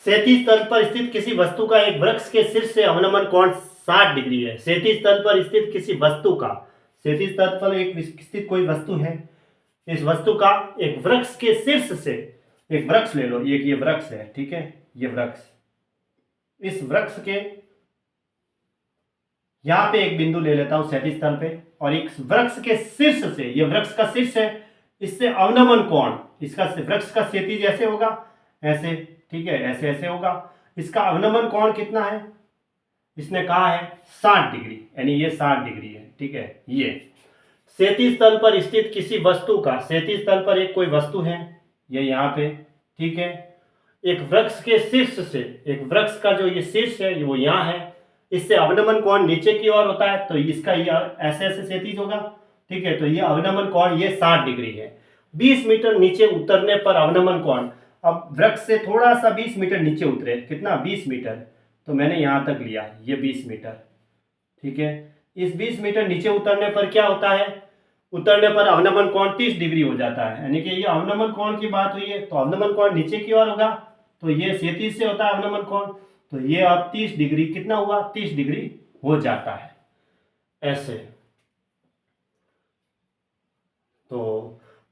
क्षैतिज तल पर स्थित किसी वस्तु का एक वृक्ष के शीर्ष से अवनमन कोण 60 डिग्री है। क्षैतिज तल पर स्थित किसी वस्तु का, क्षैतिज तल पर एक स्थित कोई वस्तु है, इस वस्तु का एक वृक्ष के शीर्ष से, एक वृक्ष ले लो, ये वृक्ष है, ठीक है, ये वृक्ष, इस वृक्ष के यहां पे एक बिंदु ले लेता हूं क्षैतिज तल पे, और एक वृक्ष के शीर्ष से, ये वृक्ष का शीर्ष है, इससे अवनमन कोण, इसका वृक्ष का क्षैतिज ऐसे होगा, ऐसे, ठीक है, ऐसे ऐसे होगा, इसका अवनमन कोण कितना है, इसने कहा है 60 डिग्री, यानी ये 60 डिग्री है, ठीक है। ये क्षैतिज तल पर स्थित किसी वस्तु का, क्षैतिज तल पर एक कोई वस्तु है, ये यहाँ पे, ठीक है, एक वृक्ष के शीर्ष से, एक वृक्ष का जो ये शीर्ष है वो यहाँ है, इससे अवनमन कोण नीचे की ओर होता है, तो इसका ये ऐसे ऐसे क्षैतिज होगा, ठीक है, तो ये अवनमन कोण ये 60 डिग्री है। 20 मीटर नीचे उतरने पर अवनमन कोण, अब वृक्ष से थोड़ा सा 20 मीटर नीचे उतरे, कितना, 20 मीटर, तो मैंने यहाँ तक लिया, ये 20 मीटर, ठीक है। इस 20 मीटर नीचे उतरने पर क्या होता है, उतरने पर अवनमन कोण 30 डिग्री हो जाता है, यानी कि ये अवनमन कोण की बात हुई है, तो अवनमन कोण नीचे की ओर होगा, तो ये क्षैतिज से होता है अवनमन कोण, तो ये अब 30 डिग्री कितना हुआ, 30 डिग्री हो जाता है, ऐसे। तो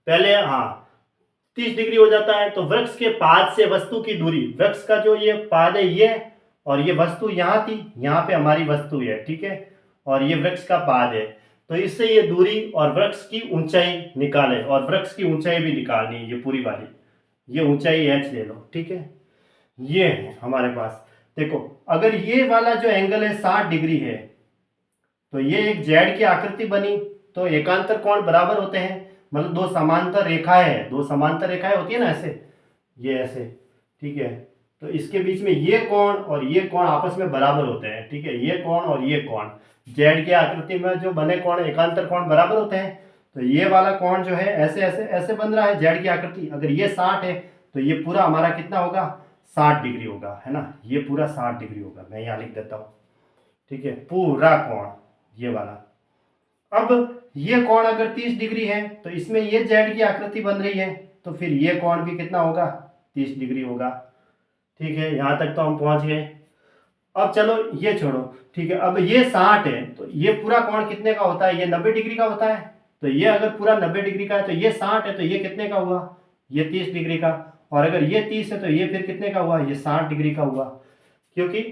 पहले, हाँ, 30 डिग्री हो जाता है। तो वृक्ष के पाद से वस्तु की दूरी, वृक्ष का जो ये पाद है ये, और ये वस्तु यहाँ थी, यहाँ पे हमारी वस्तु है, ठीक है, और ये वृक्ष का पाद है, तो इससे ये दूरी और वृक्ष की ऊंचाई निकालें, और वृक्ष की ऊंचाई भी निकालनी है, ये पूरी वाली, ये ऊंचाई h ले लो, ठीक है। ये है हमारे पास, देखो अगर ये वाला जो एंगल है 60 डिग्री है, तो ये एक जेड की आकृति बनी, तो एकांतर कोण बराबर होते हैं, मतलब दो समांतर रेखाएं, दो समांतर रेखाएं होती है ना, ऐसे, ये ऐसे, ठीक है, तो इसके बीच में ये कोण और ये कोण आपस में बराबर होते हैं, ठीक है, ये कोण और ये कोण, जेड की आकृति में जो बने कोण एकांतर कोण बराबर होते हैं, तो ये वाला कोण जो है ऐसे ऐसे ऐसे बन रहा है जेड की आकृति, अगर ये 60 है तो ये पूरा हमारा कितना होगा, 60 डिग्री होगा, है ना, ये पूरा 60 डिग्री होगा, मैं यहाँ लिख देता हूँ, ठीक है, पूरा कोण ये वाला। अब ये कोण अगर 30 डिग्री है, तो इसमें ये जेड की आकृति बन रही है, तो फिर ये कोण भी कितना होगा, 30 डिग्री होगा, ठीक है, यहाँ तक तो हम पहुँच गए। अब चलो ये छोड़ो, ठीक है, अब ये 60 है, तो ये पूरा कोण कितने का होता है, ये 90 डिग्री का होता है, तो ये अगर पूरा 90 डिग्री का है, तो ये 60 है, तो ये कितने का हुआ, ये 30 डिग्री का, और अगर ये 30 है तो ये फिर कितने का हुआ, ये 60 डिग्री का हुआ, क्योंकि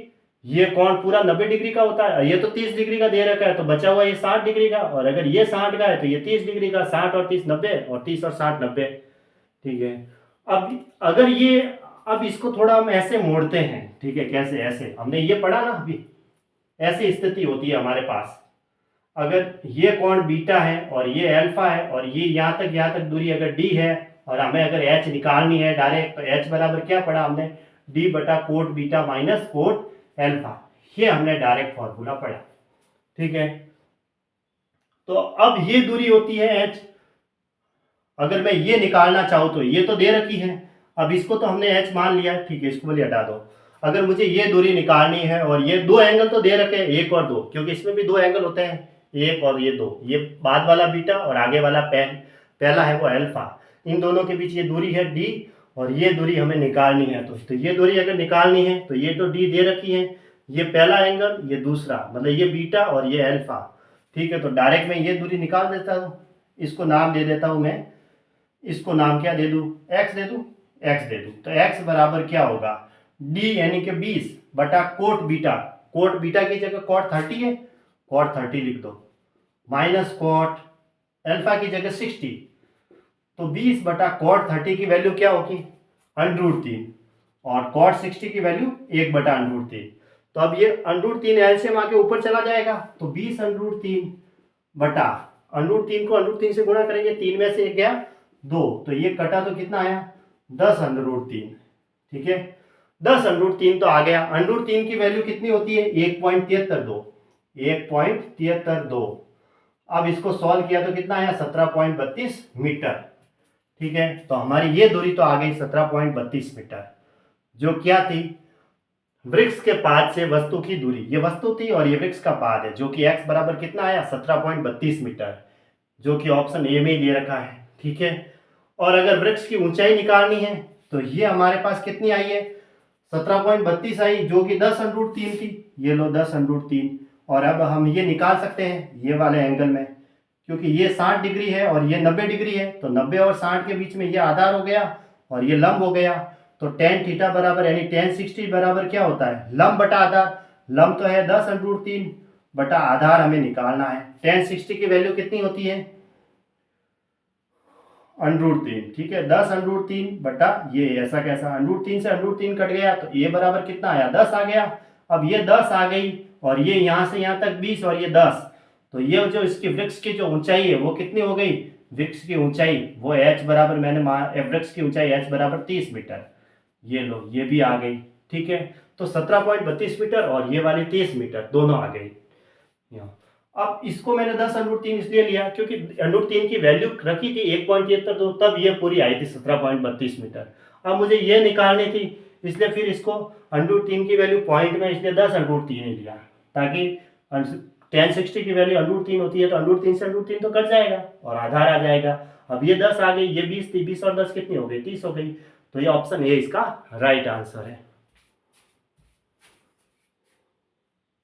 ये कोण पूरा 90 डिग्री का होता है, ये तो 30 डिग्री का दे रखा है, तो बचा हुआ ये 60 डिग्री का, और अगर ये 60 का है तो ये 30 डिग्री का, 60 और 30 90, और 30 और 60 90, ठीक है। अब अगर ये, अब इसको थोड़ा हम ऐसे मोड़ते हैं, ठीक है, कैसे, ऐसे, हमने ये पढ़ा ना अभी, ऐसी स्थिति होती है हमारे पास, अगर ये कोण बीटा है और ये अल्फा है, और ये यहाँ तक दूरी अगर डी है, और हमें अगर h निकालनी है डायरेक्ट, तो h बराबर क्या पढ़ा हमने, d बटा cot beta minus cot alpha, ये हमने डायरेक्ट फॉर्मूला पढ़ा, ठीक है। तो अब ये दूरी होती है h, अगर मैं ये निकालना चाहूँ तो ये तो दे रखी है, अब इसको तो हमने h मान लिया, ठीक है, इसको बोलिए हटा दो। अगर मुझे ये दूरी निकालनी है, और ये दो एंगल तो दे रखे हैं, एक और दो, क्योंकि इसमें भी दो एंगल होते हैं, एक और ये दो, ये बाद वाला बीटा और आगे वाला पहला है वो अल्फा, इन दोनों के बीच ये दूरी है d, और ये दूरी हमें निकालनी है, तो ये दूरी अगर निकालनी है तो ये तो d दे रखी है, ये पहला एंगल, ये दूसरा, मतलब ये बीटा और ये अल्फा, ठीक है, तो डायरेक्ट मैं ये दूरी निकाल देता हूँ, इसको नाम दे देता हूँ मैं, इसको नाम क्या दे दूँ, x दे दूँ, x दे दूँ, तो x बराबर क्या होगा, d यानी कि 20 बटा कोट बीटा की जगह कोट 30 है, कोट 30 लिख दो, माइनस कोट अल्फा की जगह 60, तो 20 बटा कोट 30 की वैल्यू क्या होगी, √3, और कोट 60 की वैल्यू 1 बटा √3, तो अब ये √3 एलसीएम आके ऊपर चला जाएगा, तो 20 √3 बटा √3 को √3 से गुणा करेंगे, 3 में से 1 गया 2, तो ये कटा तो कितना आया, 10 √3, ठीक है, 10 √3 तो आ गया, √3 की वैल्यू कितनी होती है, 1.73 अब इसको सॉल्व किया तो कितना आया, 17.32 मीटर, ठीक है, तो हमारी ये दूरी तो आ गई 17.32 मीटर, जो क्या थी, वृक्ष के पाद से वस्तु की दूरी, ये वस्तु थी और ये वृक्ष का पाद है, जो कि x बराबर कितना आया, 17.32 मीटर, जो कि ऑप्शन ए में ही दे रखा है, ठीक है। और अगर वृक्ष की ऊंचाई निकालनी है तो ये हमारे पास कितनी आई है, 17.32 आई जो कि 10√3 थी, ये लो 10√3। और अब हम ये निकाल सकते हैं ये वाले एंगल में, क्योंकि ये 60 डिग्री है और ये 90 डिग्री है, तो 90 और 60 के बीच में ये आधार हो गया और ये लंब हो गया। तो tan थीटा बराबर यानी tan 60 बराबर क्या होता है, लंब बटा आधार। लंब तो है 10√3 बटा आधार हमें निकालना है। tan 60 की वैल्यू कितनी होती है, √3, ठीक है। 10√3 बटा ये ऐसा कैसा, √3 से √3 कट गया तो ये बराबर कितना आया, 10 आ गया। अब ये 10 आ गई और ये यहाँ से यहाँ तक 20 और ये 10, तो ये जो इसकी वृक्ष की जो ऊंचाई है वो कितनी हो गई, वृक्ष की ऊंचाई वो h बराबर मैंने वृक्ष की ऊंचाई h बराबर 30 मीटर, ये लो ये भी आ गई, ठीक है। तो 17.32 मीटर और ये वाली 30 मीटर दोनों आ गई यहाँ। अब इसको मैंने 10√3 इसलिए लिया क्योंकि √3 की वैल्यू रखी थी 1.73, तो तब ये पूरी आई थी 17.32 मीटर। अब मुझे ये निकालनी थी, इसलिए फिर इसको √3 की वैल्यू पॉइंट में इसलिए 10√3 ही लिया, ताकि tan 60 की वैल्यू √3 होती है तो √3 से √3 तो कट जाएगा और आधार आ जाएगा। अब ये 10 आ गई, ये 20 थी, 20 और 10 कितनी हो गई, 30 हो गई। तो ये ऑप्शन ए इसका राइट आंसर है।